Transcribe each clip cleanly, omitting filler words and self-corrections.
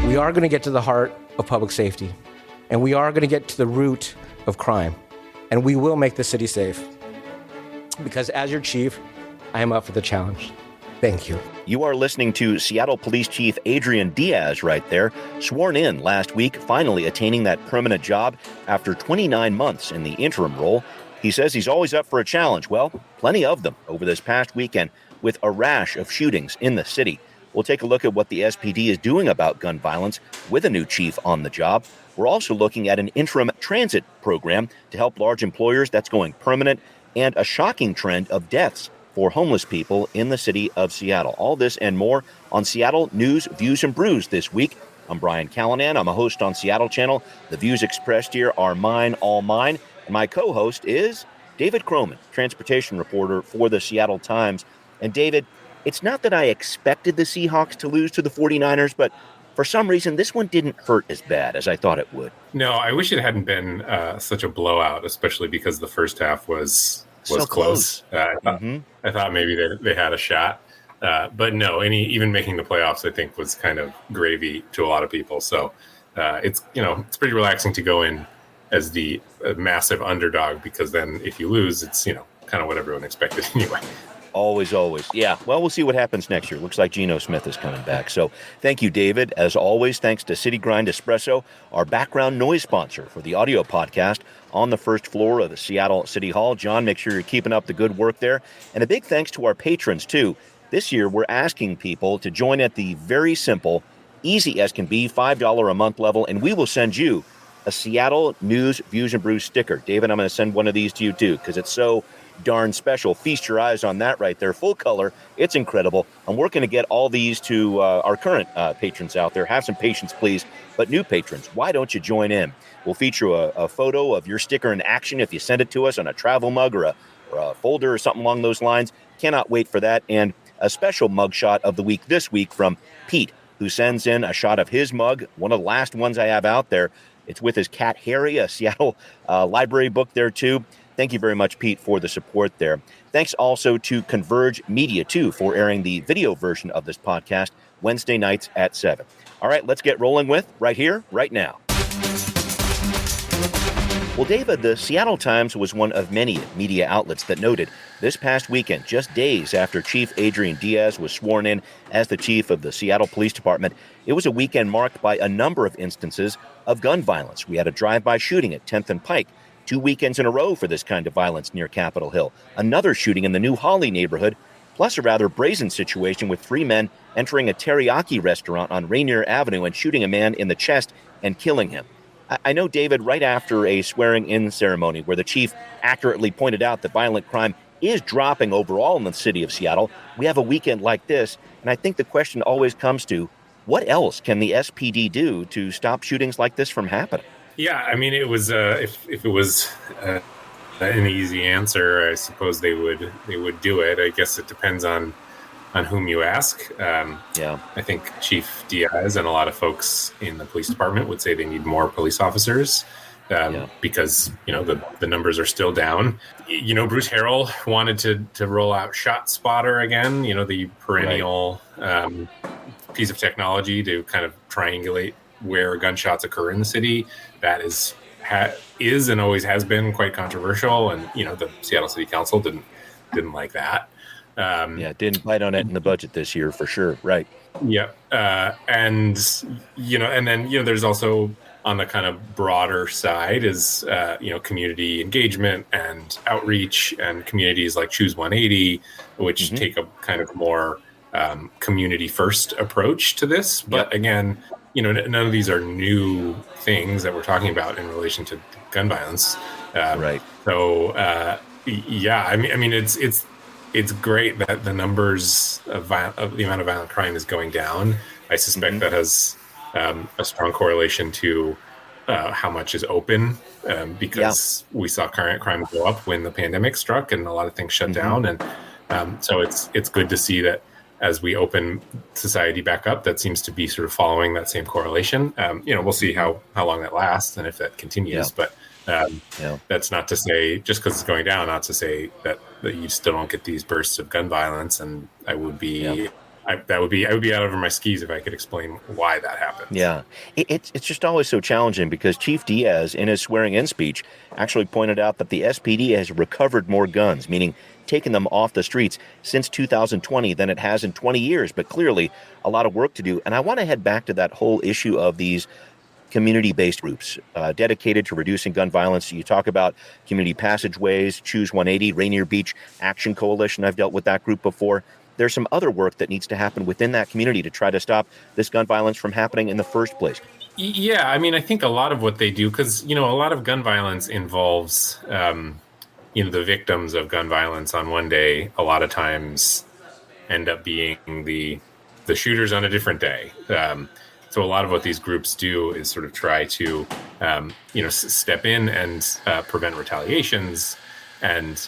We are going to get to the heart of public safety, and we are going to get to the root of crime, and we will make the city safe. Because as your chief, I am up for the challenge. Thank you. You are listening to Seattle Police Chief Adrian Diaz right there, sworn in last week, finally attaining that permanent job after 29 months in the interim role. He says he's always up for a challenge. Well, plenty of them over this past weekend with a rash of shootings in the city. We'll take a look at what the SPD is doing about gun violence with a new chief on the job. We're also looking at an interim transit program to help large employers that's going permanent, and a shocking trend of deaths for homeless people in the city of Seattle. All this and more on Seattle News, Views, and Brews this week. I'm Brian Callanan. I'm a host on Seattle Channel. The views expressed here are mine, all mine. And my co-host is David Croman, transportation reporter for the Seattle Times. And David, it's not that I expected the Seahawks to lose to the 49ers, but for some reason, this one didn't hurt as bad as I thought it would. No, I wish it hadn't been such a blowout, especially because the first half was so close. I thought maybe they had a shot. But no, even making the playoffs, I think, was kind of gravy to a lot of people. So it's pretty relaxing to go in as the massive underdog, because then if you lose, it's, kind of what everyone expected anyway. Always. Yeah. Well, we'll see what happens next year. Looks like Geno Smith is coming back. So thank you, David. As always, thanks to City Grind Espresso, our background noise sponsor for the audio podcast on the first floor of the Seattle City Hall. John, make sure you're keeping up the good work there. And a big thanks to our patrons, too. This year, we're asking people to join at the very simple, easy as can be, $5 a month level, and we will send you a Seattle News, Views, and Brews sticker. David, I'm going to send one of these to you, too, because it's so darn special. Feast your eyes on that right there. Full color. It's incredible. And we're going to get all these to our current patrons out there. Have some patience, please. But new patrons, why don't you join in? We'll feature a photo of your sticker in action if you send it to us on a travel mug or a folder or something along those lines. Cannot wait for that. And a special mug shot of the week this week from Pete, who sends in a shot of his mug, one of the last ones I have out there. It's with his cat, Harry, a Seattle library book there, too. Thank you very much, Pete, for the support there. Thanks also to Converge Media, too, for airing the video version of this podcast Wednesday nights at 7. All right, let's get rolling with right here, right now. Well, David, the Seattle Times was one of many media outlets that noted this past weekend, just days after Chief Adrian Diaz was sworn in as the chief of the Seattle Police Department, it was a weekend marked by a number of instances of gun violence. We had a drive-by shooting at 10th and Pike, 2 weekends in a row for this kind of violence near Capitol Hill, another shooting in the New Holly neighborhood, plus a rather brazen situation with 3 men entering a teriyaki restaurant on Rainier Avenue and shooting a man in the chest and killing him. I know, David, right after a swearing-in ceremony where the chief accurately pointed out that violent crime is dropping overall in the city of Seattle, we have a weekend like this, and I think the question always comes to, what else can the SPD do to stop shootings like this from happening? Yeah, I mean, it was if it was an easy answer, I suppose they would do it. I guess it depends on whom you ask. I think Chief Diaz and a lot of folks in the police department would say they need more police officers because the numbers are still down. Bruce Harrell wanted to roll out Shot Spotter again. The perennial piece of technology to kind of triangulate where gunshots occur in the city. That is and always has been quite controversial, and the Seattle City Council didn't like that. Didn't bite on it in the budget this year for sure. Right. Yeah. And then there's also on the kind of broader side is community engagement and outreach, and communities like Choose 180, which take a kind of more community first approach to this. But again, none of these are new things that we're talking about in relation to gun violence. Right. So, I mean, it's great that the numbers of the amount of violent crime is going down. I suspect that has a strong correlation to how much is open, because we saw current crime go up when the pandemic struck and a lot of things shut down. And so it's good to see that as we open society back up, that seems to be sort of following that same correlation. We'll see how long that lasts and if that continues. But that's not to say, just because it's going down, not to say that you still don't get these bursts of gun violence. And I would be I would be out over my skis if I could explain why that happens. Yeah, it's just always so challenging because Chief Diaz, in his swearing-in speech, actually pointed out that the SPD has recovered more guns, meaning taken them off the streets since 2020 than it has in 20 years. But clearly, a lot of work to do. And I want to head back to that whole issue of these community-based groups dedicated to reducing gun violence. You talk about community passageways, Choose 180, Rainier Beach Action Coalition. I've dealt with that group before. There's some other work that needs to happen within that community to try to stop this gun violence from happening in the first place. Yeah, I mean, I think a lot of what they do, because, a lot of gun violence involves, the victims of gun violence on one day, a lot of times end up being the shooters on a different day. So a lot of what these groups do is sort of try to, step in and prevent retaliations and,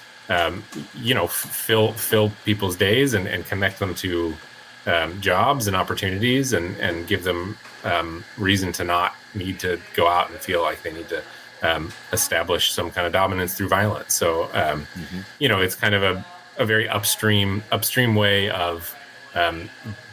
fill people's days and connect them to jobs and opportunities and give them reason to not need to go out and feel like they need to establish some kind of dominance through violence. So, it's kind of a very upstream way of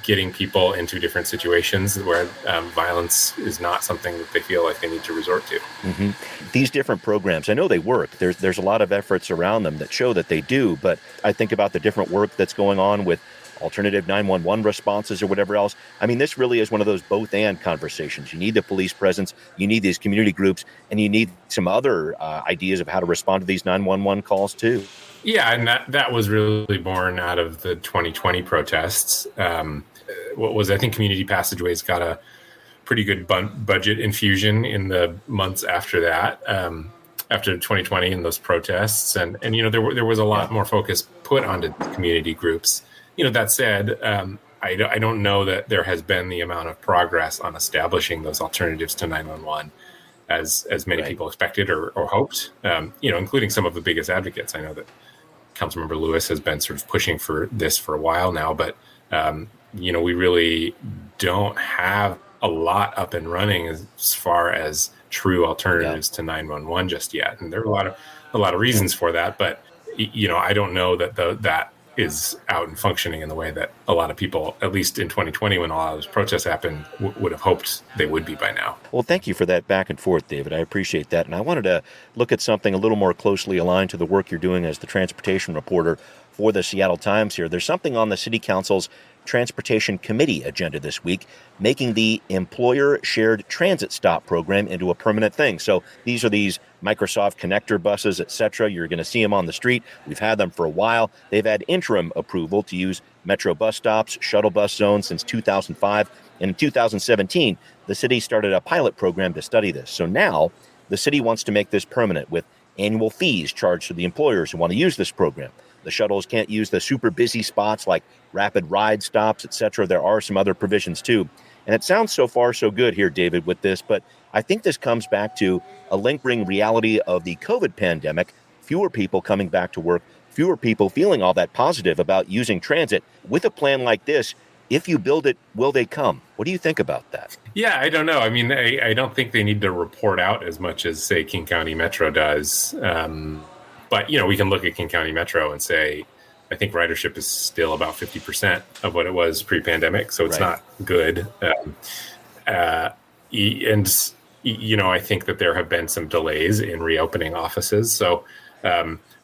getting people into different situations where violence is not something that they feel like they need to resort to. Mm-hmm. These different programs, I know they work. There's a lot of efforts around them that show that they do, but I think about the different work that's going on with alternative 911 responses or whatever else. I mean, this really is one of those both and conversations. You need the police presence, you need these community groups, and you need some other ideas of how to respond to these 911 calls too. Yeah, and that was really born out of the 2020 protests. I think Community Passageways got a pretty good budget infusion in the months after that, after 2020 and those protests. And there was a lot more focus put onto community groups. That said, I don't know that there has been the amount of progress on establishing those alternatives to 911 as many people expected or hoped, including some of the biggest advocates. I know that Councilmember Lewis has been sort of pushing for this for a while now, but we really don't have a lot up and running as far as true alternatives to 911 just yet. And there are a lot of reasons for that, but I don't know that that is out and functioning in the way that a lot of people, at least in 2020 when a lot of those protests happened, would have hoped they would be by now. Well, thank you for that back and forth, David. I appreciate that. And I wanted to look at something a little more closely aligned to the work you're doing as the transportation reporter for the Seattle Times here. There's something on the City Council's Transportation Committee agenda this week, making the Employer Shared Transit Stop program into a permanent thing. So these are these Microsoft connector buses, etc. You're going to see them on the street. We've had them for a while. They've had interim approval to use Metro bus stops, shuttle bus zones since 2005. And in 2017, the city started a pilot program to study this. So now the city wants to make this permanent with annual fees charged to the employers who want to use this program. The shuttles can't use the super busy spots like rapid ride stops, etc. There are some other provisions too. And it sounds so far so good here, David, with this, but I think this comes back to a lingering reality of the COVID pandemic, fewer people coming back to work, fewer people feeling all that positive about using transit. With a plan like this, if you build it, will they come? What do you think about that? Yeah, I don't know. I mean, I don't think they need to report out as much as, say, King County Metro does. But, we can look at King County Metro and say, I think ridership is still about 50% of what it was pre-pandemic. So it's not good. I think that there have been some delays in reopening offices. So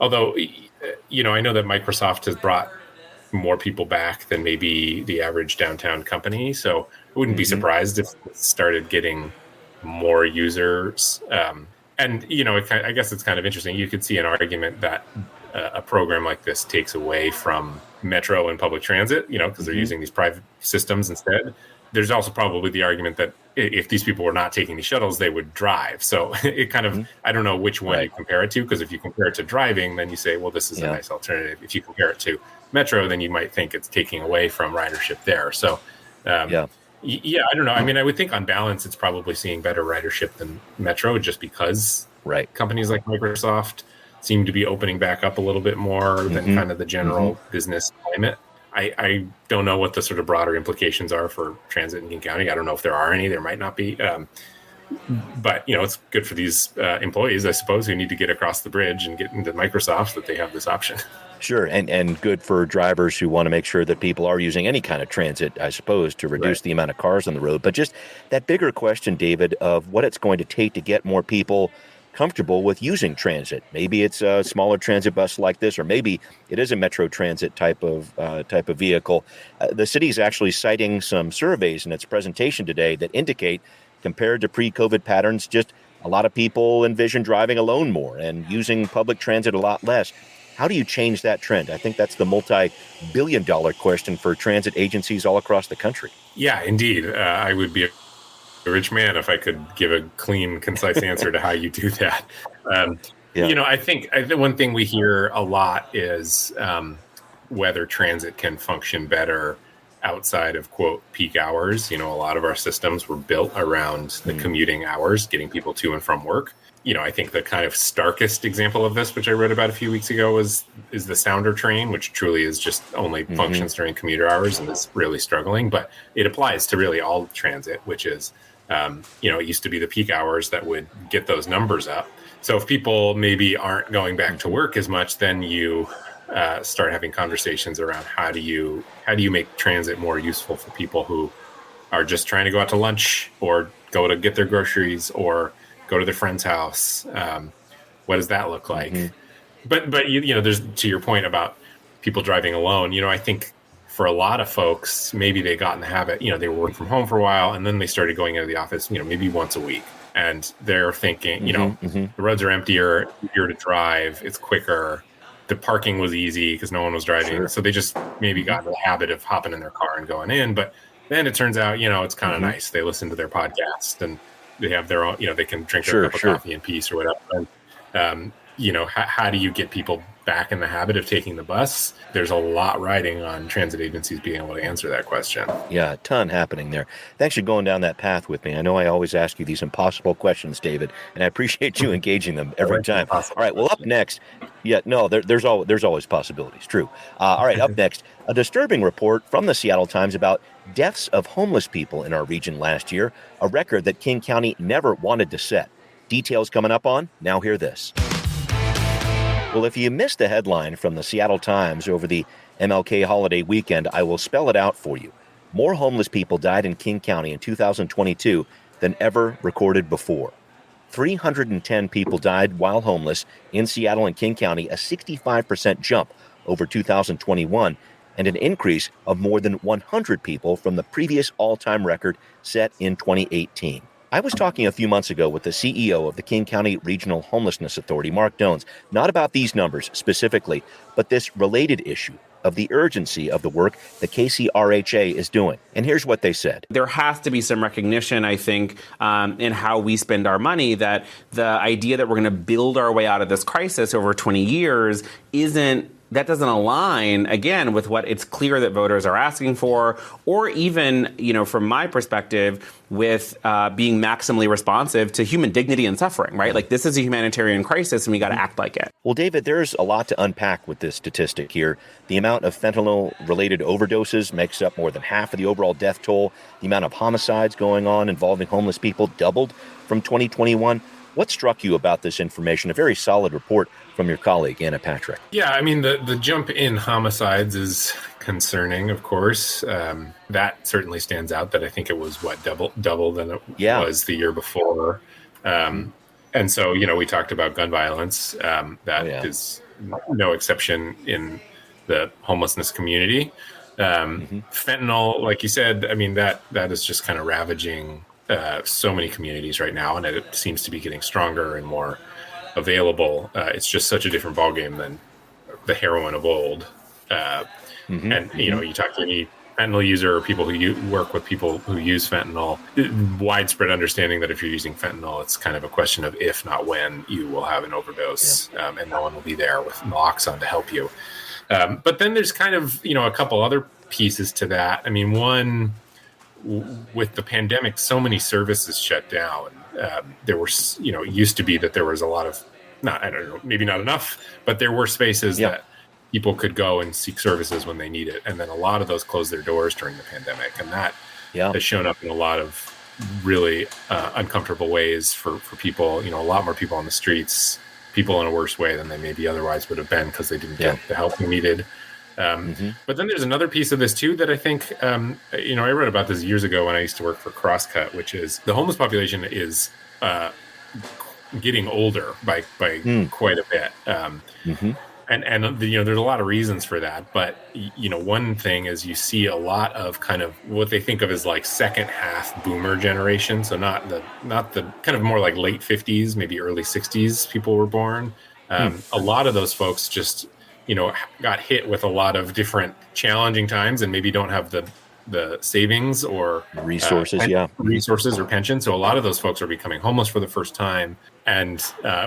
although, I know that Microsoft has brought more people back than maybe the average downtown company. So I wouldn't be surprised if it started getting more users. And, I guess it's kind of interesting. You could see an argument that a program like this takes away from Metro and public transit, because they're using these private systems instead. There's also probably the argument that if these people were not taking these shuttles, they would drive. So it kind of, I don't know which one you compare it to, because if you compare it to driving, then you say, well, this is a nice alternative. If you compare it to Metro, then you might think it's taking away from ridership there. So, I don't know. I mean, I would think on balance, it's probably seeing better ridership than Metro, just because companies like Microsoft seem to be opening back up a little bit more than kind of the general business climate. I don't know what the sort of broader implications are for transit in King County. I don't know if there are any. There might not be. But, it's good for these employees, I suppose, who need to get across the bridge and get into Microsoft, that they have this option. Sure, and good for drivers who want to make sure that people are using any kind of transit, I suppose, to reduce the amount of cars on the road. But just that bigger question, David, of what it's going to take to get more people comfortable with using transit. Maybe it's a smaller transit bus like this, or maybe it is a Metro Transit type of vehicle. The city is actually citing some surveys in its presentation today that indicate, compared to pre-COVID patterns, just a lot of people envision driving alone more and using public transit a lot less. How do you change that trend? I think that's the multi-billion-dollar question for transit agencies all across the country. Yeah, indeed. I would be a rich man if I could give a clean, concise answer to how you do that. I think the one thing we hear a lot is whether transit can function better outside of, quote, peak hours. A lot of our systems were built around the commuting hours, getting people to and from work. I think the kind of starkest example of this, which I wrote about a few weeks ago, is the Sounder train, which truly is just only functions during commuter hours and is really struggling. But it applies to really all transit, which is, it used to be the peak hours that would get those numbers up. So if people maybe aren't going back to work as much, then you start having conversations around how do you make transit more useful for people who are just trying to go out to lunch or go to get their groceries or go to their friend's house. What does that look like? But there's, to your point about people driving alone, I think for a lot of folks, maybe they got in the habit, they were working from home for a while and then they started going into the office, maybe once a week. And they're thinking, the roads are emptier, easier to drive, it's quicker. The parking was easy because no one was driving. Sure. So they just maybe got in the habit of hopping in their car and going in. But then it turns out, it's kind of nice. They listen to their podcast and they have their own, they can drink their cup of coffee in peace or whatever. And, how do you get people back in the habit of taking the bus? There's a lot riding on transit agencies being able to answer that question. Yeah, a ton happening there. Thanks for going down that path with me. I know I always ask you these impossible questions, David, and I appreciate you engaging them every time. All right, well, up next, there's always possibilities, true. All right, up next, a disturbing report from the Seattle Times about deaths of homeless people in our region last year, a record that King County never wanted to set. Details coming up on Now Hear This. Well, if you missed the headline from the Seattle Times over the MLK holiday weekend, I will spell it out for you. More homeless people died in King County in 2022 than ever recorded before. 310 people died while homeless in Seattle and King County, a 65% jump over 2021, and an increase of more than 100 people from the previous all-time record set in 2018. I was talking a few months ago with the CEO of the King County Regional Homelessness Authority, Mark Dones, not about these numbers specifically, but this related issue of the urgency of the work the KCRHA is doing. And here's what they said. There has to be some recognition, I think, in how we spend our money, that the idea that we're going to build our way out of this crisis over 20 years that doesn't align, again, with what it's clear that voters are asking for, or even, from my perspective, with being maximally responsive to human dignity and suffering, right? Like, this is a humanitarian crisis and we got to act like it. Well, David, there's a lot to unpack with this statistic here. The amount of fentanyl-related overdoses makes up more than half of the overall death toll. The amount of homicides going on involving homeless people doubled from 2021. What struck you about this information? A very solid report from your colleague, Anna Patrick. Yeah, I mean, the jump in homicides is concerning, of course. That certainly stands out, that I think it was, double than it was the year before. And so, we talked about gun violence. Is no exception in the homelessness community. Fentanyl, like you said, I mean, that is just kind of ravaging so many communities right now, and it seems to be getting stronger and more available. It's just such a different ballgame than the heroin of old. And you talk to any fentanyl user or people who work with people who use fentanyl, widespread understanding that if you're using fentanyl, it's kind of a question of if, not when, you will have an overdose, and no one will be there with naloxone to help you. But then there's kind of, a couple other pieces to that. I mean, one, with the pandemic, so many services shut down. There were, it used to be that there was a lot of, maybe not enough, but there were spaces that people could go and seek services when they need it. And then a lot of those closed their doors during the pandemic. And that has shown up in a lot of really uncomfortable ways for people, a lot more people on the streets, people in a worse way than they maybe otherwise would have been because they didn't get the help they needed. But then there's another piece of this too that I think, I read about this years ago when I used to work for Crosscut, which is the homeless population is getting older by quite a bit. And there's a lot of reasons for that, but one thing is you see a lot of kind of what they think of as like second half boomer generation. So not the kind of more like late 50s, maybe early 60s people were born. A lot of those folks just got hit with a lot of different challenging times and maybe don't have the savings or resources or pension. So a lot of those folks are becoming homeless for the first time, and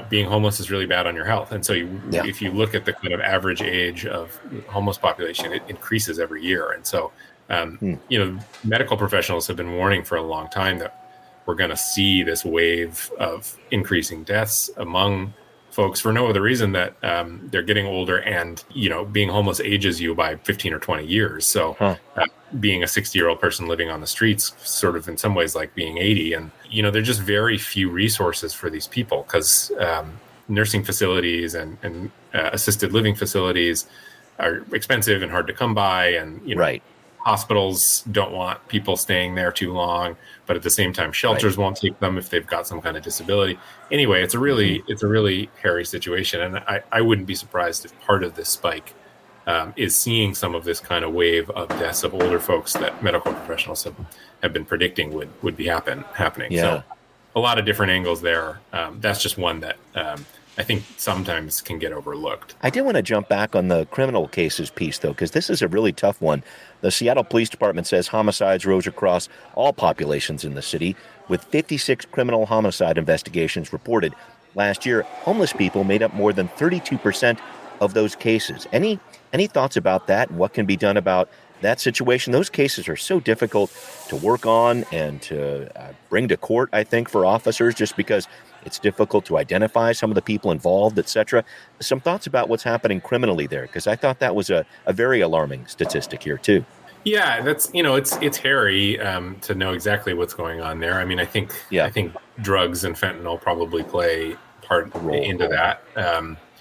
being homeless is really bad on your health. And so if you look at the kind of average age of homeless population, it increases every year. And so, medical professionals have been warning for a long time that we're going to see this wave of increasing deaths among folks for no other reason that they're getting older, and being homeless ages you by 15 or 20 years. So being a 60-year-old person living on the streets sort of in some ways like being 80, and there's just very few resources for these people because nursing facilities and assisted living facilities are expensive and hard to come by, and hospitals don't want people staying there too long, but at the same time, shelters won't take them if they've got some kind of disability. Anyway, it's a really hairy situation, and I wouldn't be surprised if part of this spike is seeing some of this kind of wave of deaths of older folks that medical professionals have been predicting would be happening. Yeah. So a lot of different angles there. That's just one that I think sometimes can get overlooked. I did want to jump back on the criminal cases piece, though, because this is a really tough one. The Seattle Police Department says homicides rose across all populations in the city, with 56 criminal homicide investigations reported. Last year, homeless people made up more than 32% of those cases. Any thoughts about that and what can be done about that situation? Those cases are so difficult to work on and to bring to court, I think, for officers, just because it's difficult to identify some of the people involved, etc. Some thoughts about what's happening criminally there, because I thought that was a very alarming statistic here, too. Yeah, that's it's hairy to know exactly what's going on there. I mean, I think drugs and fentanyl probably play part into that.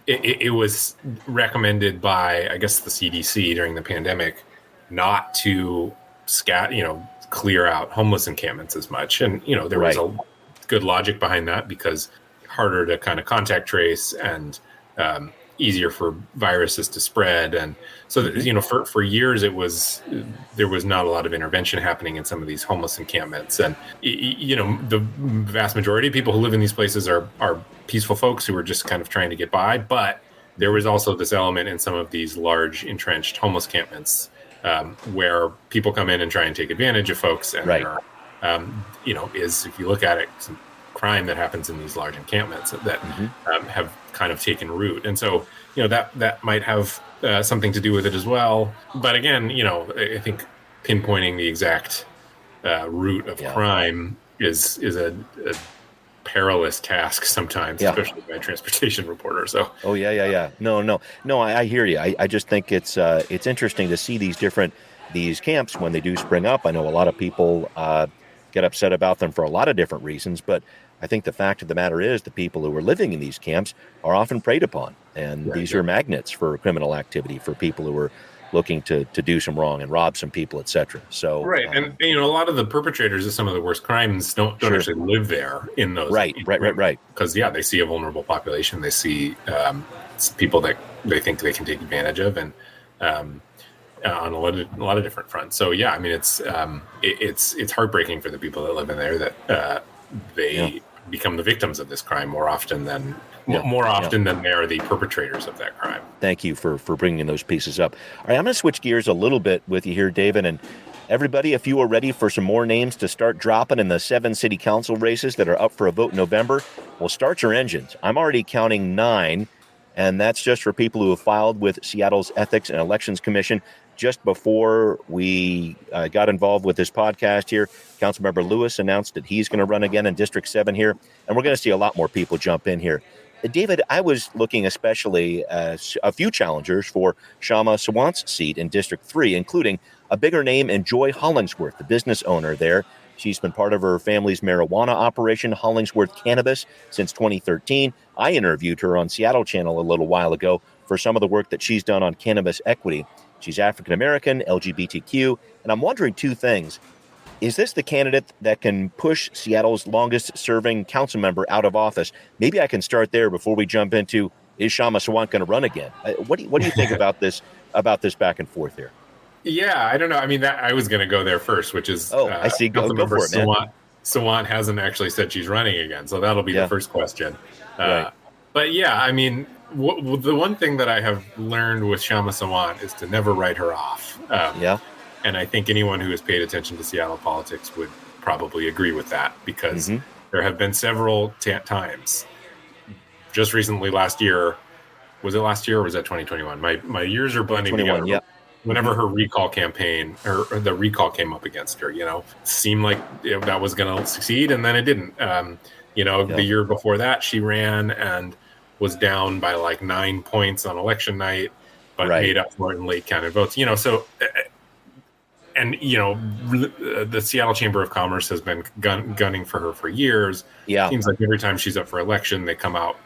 It was recommended by, I guess, the CDC during the pandemic not to clear out homeless encampments as much, and there was a good logic behind that because harder to kind of contact trace and easier for viruses to spread. And so, for years there was not a lot of intervention happening in some of these homeless encampments. And, the vast majority of people who live in these places are peaceful folks who are just kind of trying to get by. But there was also this element in some of these large entrenched homeless encampments where people come in and try and take advantage of folks. And there are, if you look at it, some crime that happens in these large encampments that have kind of taken root. And so, that might have something to do with it as well. But again, I think pinpointing the exact root of crime is a perilous task sometimes, especially by a transportation reporter. So, No, I hear you. I just think it's interesting to see these camps when they do spring up. I know a lot of people get upset about them for a lot of different reasons, but I think the fact of the matter is the people who are living in these camps are often preyed upon, and these are magnets for criminal activity for people who are looking to do some wrong and rob some people, etc. So and a lot of the perpetrators of some of the worst crimes don't actually live there in those right because they see a vulnerable population, they see people that they think they can take advantage of, and on a lot of different fronts. So I mean it's heartbreaking for the people that live in there that they become the victims of this crime more often than they are the perpetrators of that crime. Thank you for bringing those pieces up. All right, I'm going to switch gears a little bit with you here, David, and everybody, if you are ready for some more names to start dropping in the 7 city council races that are up for a vote in November, well, start your engines. I'm already counting 9, and that's just for people who have filed with Seattle's Ethics and Elections Commission. Just before we got involved with this podcast here, Councilmember Lewis announced that he's going to run again in District 7 here, and we're going to see a lot more people jump in here. David, I was looking especially at a few challengers for Shama Sawant's seat in District 3, including a bigger name in Joy Hollingsworth, the business owner there. She's been part of her family's marijuana operation, Hollingsworth Cannabis, since 2013. I interviewed her on Seattle Channel a little while ago for some of the work that she's done on cannabis equity. She's African-American, LGBTQ, and I'm wondering two things. Is this the candidate that can push Seattle's longest-serving council member out of office? Maybe I can start there before we jump into, is Kshama Sawant going to run again? What do you think about this back and forth here? Yeah, I don't know. I mean, I was going to go there first, which is I see. Go for it, man. Sawant hasn't actually said she's running again, so that'll be the first question. Right. But yeah, I mean, the one thing that I have learned with Kshama Sawant is to never write her off. And I think anyone who has paid attention to Seattle politics would probably agree with that, because there have been several times. Just recently, last year, was it last year or was that 2021? My years are blending together. Yeah. Whenever her recall campaign or the recall came up against her, seemed like that was going to succeed, and then it didn't. The year before that, she ran and was down by like 9 points on election night, but made up for it in late counted votes. The Seattle Chamber of Commerce has been gunning for her for years. Yeah, seems like every time she's up for election, they come out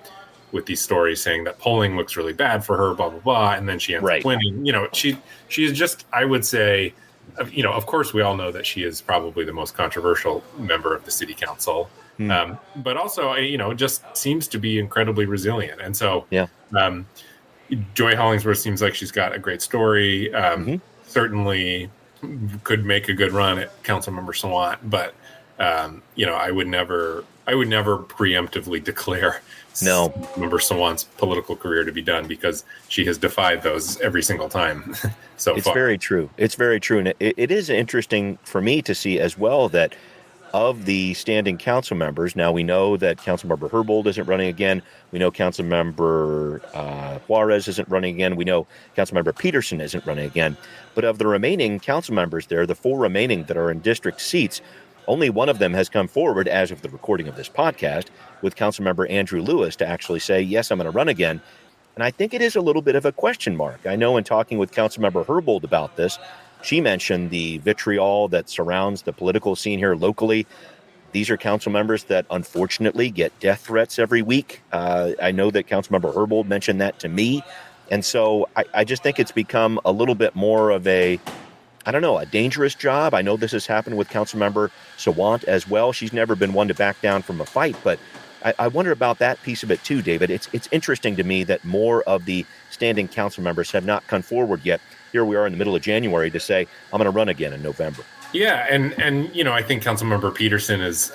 with these stories saying that polling looks really bad for her, blah, blah, blah. And then she ends up winning. She is just, I would say, of course, we all know that she is probably the most controversial member of the city council. But also, just seems to be incredibly resilient. And so Joy Hollingsworth seems like she's got a great story. Certainly could make a good run at Councilmember Sawant, but I would never preemptively declare Member Sawant's political career to be done, because she has defied those every single time so far. It's very true. It's very true. And it is interesting for me to see as well that of the standing council members, now we know that Councilmember Herbold isn't running again. We know Councilmember Juarez isn't running again. We know Councilmember Peterson isn't running again. But of the remaining council members there, the 4 remaining that are in district seats, only one of them has come forward as of the recording of this podcast, with Councilmember Andrew Lewis, to actually say, yes, I'm going to run again. And I think it is a little bit of a question mark. I know in talking with Councilmember Herbold about this, she mentioned the vitriol that surrounds the political scene here locally. These are council members that unfortunately get death threats every week. I know that Councilmember Herbold mentioned that to me. And so I just think it's become a little bit more of a dangerous job. I know this has happened with Councilmember Sawant as well. She's never been one to back down from a fight, but I wonder about that piece of it too, David. It's interesting to me that more of the standing council members have not come forward yet. Here we are in the middle of January to say, I'm going to run again in November. Yeah, and I think Councilmember Peterson is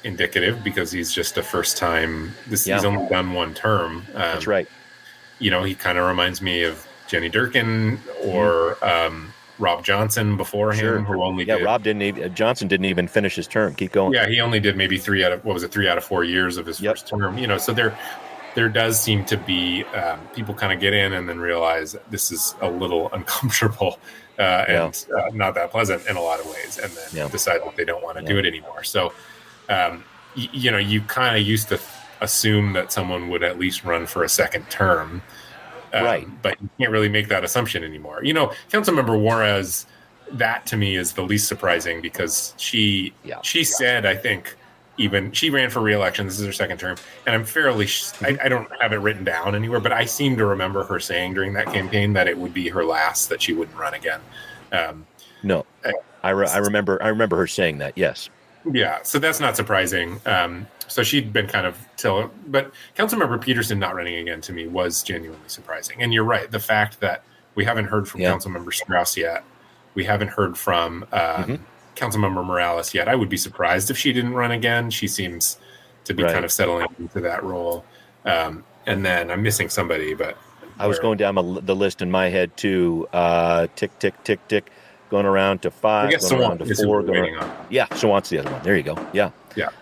indicative, because he's just a first time. He's only done one term. That's right. He kind of reminds me of Jenny Durkin or Rob Johnson before him, who only did. Johnson didn't even finish his term. Keep going. Yeah, he only did maybe 3 out of 4 years of his first term. So there does seem to be people kind of get in and then realize this is a little uncomfortable and not that pleasant in a lot of ways, and then decide that they don't want to do it anymore. So, you kind of used to assume that someone would at least run for a second term. But you can't really make that assumption anymore. Councilmember Juarez, that to me is the least surprising, because she said, I think, even she ran for re-election. This is her second term, and I'm fairly I don't have it written down anywhere, but I seem to remember her saying during that campaign that it would be her last, that she wouldn't run again. No, I remember her saying that. Yes. Yeah, so that's not surprising. So she'd been kind of but Councilmember Peterson not running again to me was genuinely surprising. And you're right, the fact that we haven't heard from Councilmember Strauss yet, we haven't heard from Councilmember Morales yet. I would be surprised if she didn't run again. She seems to be kind of settling into that role. And then I'm missing somebody, but I was going down the list in my head too. Tick, tick, tick, tick. Going around to 5, I guess going around to 4. Sawant's the other one. There you go. Yeah.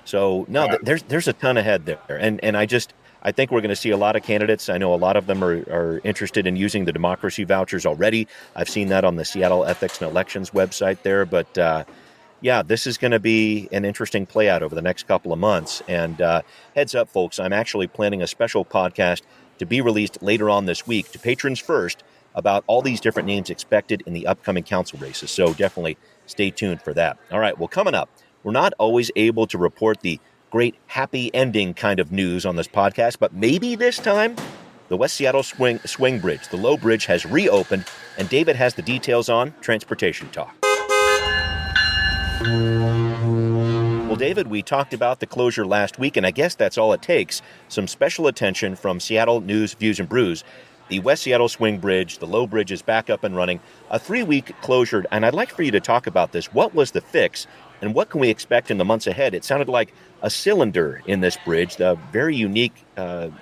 So there's a ton ahead there, and I think we're going to see a lot of candidates. I know a lot of them are interested in using the democracy vouchers already. I've seen that on the Seattle Ethics and Elections website there. But this is going to be an interesting play out over the next couple of months. And heads up, folks, I'm actually planning a special podcast to be released later on this week to patrons first, about all these different names expected in the upcoming council races. So definitely stay tuned for that. All right, well, coming up, We're not always able to report the great happy ending kind of news on this podcast, but maybe this time the West Seattle Swing Bridge, the low bridge, has reopened, and David has the details on Transportation Talk. Well, David, we talked about the closure last week, and I guess that's all it takes. Some special attention from Seattle News, Views, and Brews. The West Seattle Swing Bridge, the low bridge, is back up and running. A 3-week closure, and I'd like for you to talk about this. What was the fix, and what can we expect in the months ahead? It sounded like a cylinder in this bridge, the very unique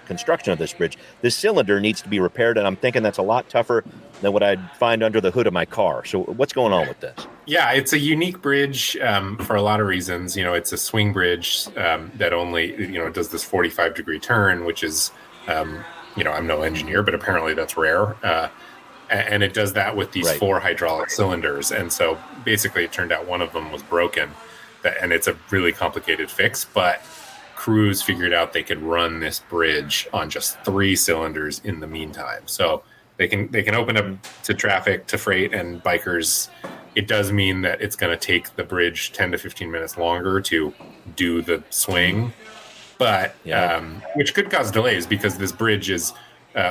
construction of this bridge. This cylinder needs to be repaired, and I'm thinking that's a lot tougher than what I'd find under the hood of my car. So what's going on with this? Yeah, it's a unique bridge for a lot of reasons. It's a swing bridge that only, does this 45-degree turn, which is, I'm no engineer, but apparently that's rare. And it does that with these 4 hydraulic cylinders. And so basically it turned out one of them was broken. And it's a really complicated fix, but crews figured out they could run this bridge on just 3 cylinders in the meantime. So they can open up to traffic, to freight and bikers. It does mean that it's going to take the bridge 10 to 15 minutes longer to do the swing, but which could cause delays because this bridge is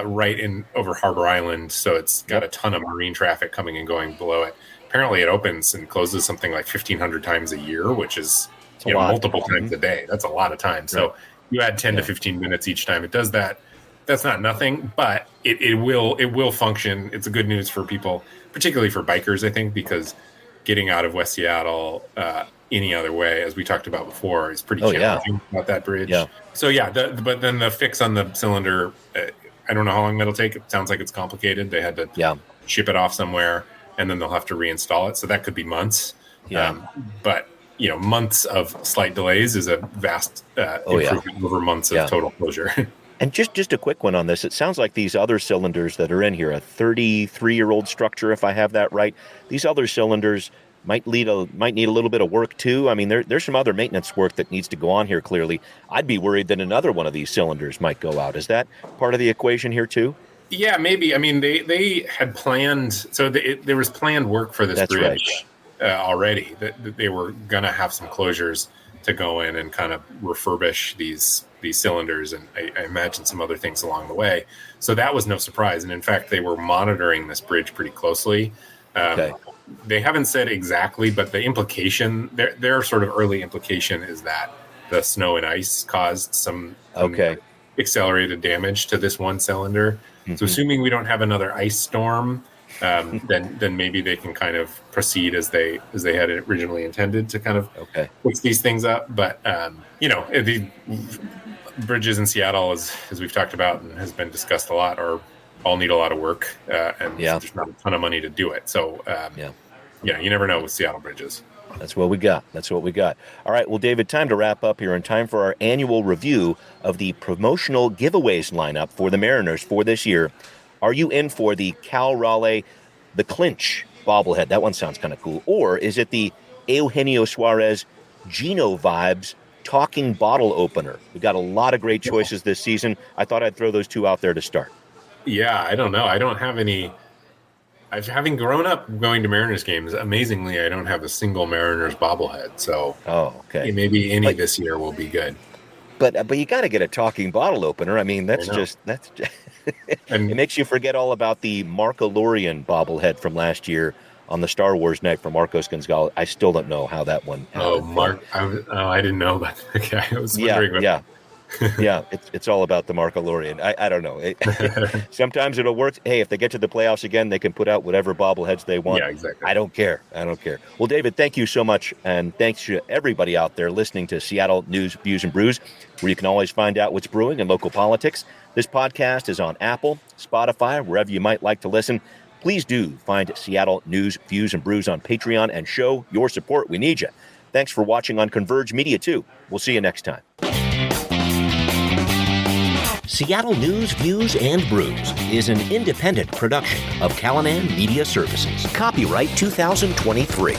right in over Harbor Island, so it's got a ton of marine traffic coming and going below it. Apparently, it opens and closes something like 1,500 times a year, which is multiple times a day. That's a lot of time. So you add 10 to 15 minutes each time it does that. That's not nothing, but it will function. It's a good news for people, particularly for bikers, I think, because getting out of West Seattle any other way, as we talked about before, is pretty challenging about that bridge. Yeah. So but then the fix on the cylinder, I don't know how long that'll take. It sounds like it's complicated. They had to ship it off somewhere, and then they'll have to reinstall it. So that could be months. But months of slight delays is a vast improvement over months of total closure. And just a quick one on this. It sounds like these other cylinders that are in here, a 33-year-old structure, if I have that right, these other cylinders might need a little bit of work too. I mean, there's some other maintenance work that needs to go on here, clearly. I'd be worried that another one of these cylinders might go out. Is that part of the equation here too? Yeah, maybe. I mean, they had planned, so there was planned work for this bridge already. That they were going to have some closures to go in and kind of refurbish these cylinders, and I imagine some other things along the way. So that was no surprise. And in fact, they were monitoring this bridge pretty closely. They haven't said exactly, but the implication, their sort of early implication is that the snow and ice caused some accelerated damage to this one cylinder. Mm-hmm. So assuming we don't have another ice storm, then maybe they can kind of proceed as they had originally intended to kind of fix these things up. But the bridges in Seattle, as we've talked about and has been discussed a lot, all need a lot of work, and there's not a ton of money to do it. So you never know with Seattle bridges. That's what we got. All right, well, David, time to wrap up here and time for our annual review of the promotional giveaways lineup for the Mariners for this year. Are you in for the Cal Raleigh, the Clinch bobblehead? That one sounds kind of cool. Or is it the Eugenio Suarez Gino Vibes talking bottle opener? We got a lot of great choices this season. I thought I'd throw those two out there to start. Yeah, I don't know. I don't have any. Having grown up going to Mariners games, amazingly, I don't have a single Mariners bobblehead. So maybe any this year will be good. But you got to get a talking bottle opener. I mean, that's just and it makes you forget all about the Marcolorian bobblehead from last year on the Star Wars night for Marcos Gonzalez. I still don't know how that one happened. I didn't know about that. Okay, I was wondering. Yeah, it's all about the Marcolorian. I don't know. Sometimes it'll work. Hey, if they get to the playoffs again, they can put out whatever bobbleheads they want. Yeah, exactly. I don't care. Well, David, thank you so much. And thanks to everybody out there listening to Seattle News, Views, and Brews, where you can always find out what's brewing in local politics. This podcast is on Apple, Spotify, wherever you might like to listen. Please do find Seattle News, Views, and Brews on Patreon and show your support. We need you. Thanks for watching on Converge Media, too. We'll see you next time. Seattle News, Views, and Brews is an independent production of Callanan Media Services. Copyright 2023.